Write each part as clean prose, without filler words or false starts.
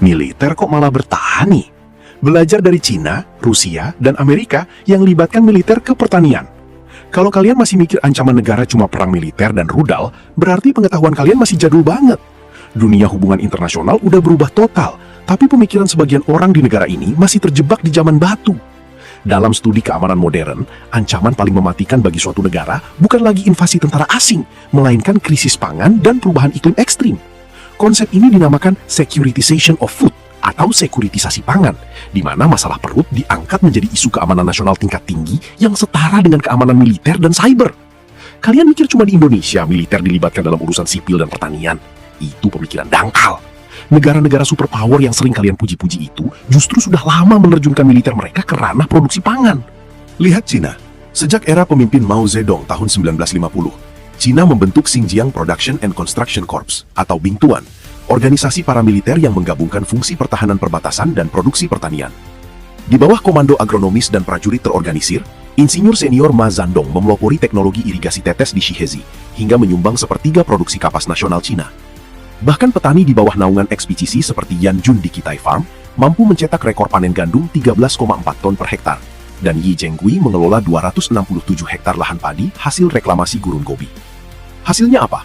militer kok malah bertahan nih? Belajar dari Cina, Rusia, dan Amerika yang libatkan militer ke pertanian. Kalau kalian masih mikir ancaman negara cuma perang militer dan rudal, berarti pengetahuan kalian masih jadul banget. Dunia hubungan internasional udah berubah total, tapi pemikiran sebagian orang di negara ini masih terjebak di zaman batu. Dalam studi keamanan modern, ancaman paling mematikan bagi suatu negara bukan lagi invasi tentara asing, melainkan krisis pangan dan perubahan iklim ekstrim. Konsep ini dinamakan securitization of food, atau sekuritisasi pangan, di mana masalah perut diangkat menjadi isu keamanan nasional tingkat tinggi yang setara dengan keamanan militer dan cyber. Kalian mikir cuma di Indonesia militer dilibatkan dalam urusan sipil dan pertanian? Itu pemikiran dangkal. Negara-negara superpower yang sering kalian puji-puji itu justru sudah lama menerjunkan militer mereka ke ranah produksi pangan. Lihat Cina. Sejak era pemimpin Mao Zedong tahun 1950, Cina membentuk Xinjiang Production and Construction Corps, atau Bingtuan, organisasi paramiliter yang menggabungkan fungsi pertahanan perbatasan dan produksi pertanian. Di bawah komando agronomis dan prajurit terorganisir, insinyur senior Ma Zandong memelopori teknologi irigasi tetes di Shihezi, hingga menyumbang sepertiga produksi kapas nasional Cina. Bahkan petani di bawah naungan ekspedisi seperti Yan Jun di Kitai Farm, mampu mencetak rekor panen gandum 13,4 ton per hektar, dan Yi Zhenggui mengelola 267 hektar lahan padi hasil reklamasi gurun Gobi. Hasilnya apa?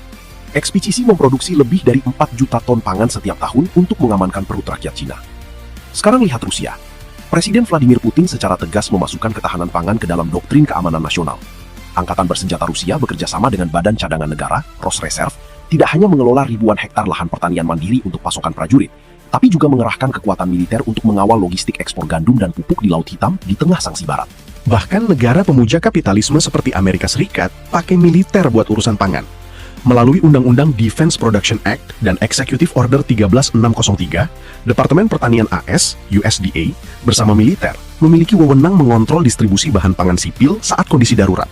Ekspedisi memproduksi lebih dari 4 juta ton pangan setiap tahun untuk mengamankan perut rakyat Cina. Sekarang lihat Rusia. Presiden Vladimir Putin secara tegas memasukkan ketahanan pangan ke dalam doktrin keamanan nasional. Angkatan bersenjata Rusia bekerja sama dengan Badan Cadangan Negara, Rosreserve, tidak hanya mengelola ribuan hektar lahan pertanian mandiri untuk pasokan prajurit, tapi juga mengerahkan kekuatan militer untuk mengawal logistik ekspor gandum dan pupuk di Laut Hitam di tengah sanksi Barat. Bahkan negara pemuja kapitalisme seperti Amerika Serikat pakai militer buat urusan pangan. Melalui Undang-Undang Defense Production Act dan Executive Order 13603, Departemen Pertanian AS, USDA, bersama militer, memiliki wewenang mengontrol distribusi bahan pangan sipil saat kondisi darurat.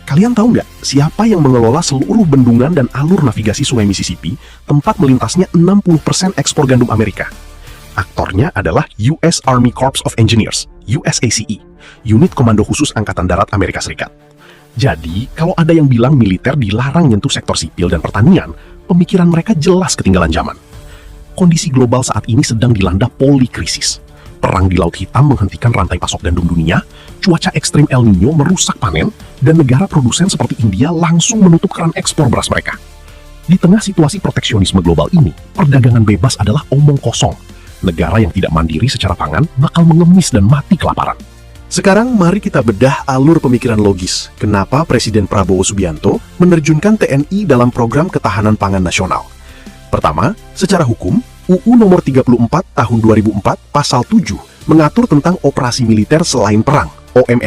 Kalian tahu nggak siapa yang mengelola seluruh bendungan dan alur navigasi Sungai Mississippi, tempat melintasnya 60% ekspor gandum Amerika? Aktornya adalah US Army Corps of Engineers, USACE, unit komando khusus Angkatan Darat Amerika Serikat. Jadi, kalau ada yang bilang militer dilarang nyentuh sektor sipil dan pertanian, pemikiran mereka jelas ketinggalan zaman. Kondisi global saat ini sedang dilanda polikrisis. Perang di Laut Hitam menghentikan rantai pasok gandum dunia, cuaca ekstrim El Nino merusak panen, dan negara produsen seperti India langsung menutup keran ekspor beras mereka. Di tengah situasi proteksionisme global ini, perdagangan bebas adalah omong kosong. Negara yang tidak mandiri secara pangan bakal mengemis dan mati kelaparan. Sekarang mari kita bedah alur pemikiran logis kenapa Presiden Prabowo Subianto menerjunkan TNI dalam program ketahanan pangan nasional. Pertama, secara hukum, UU Nomor 34 Tahun 2004 Pasal 7 mengatur tentang operasi militer selain perang, OMS.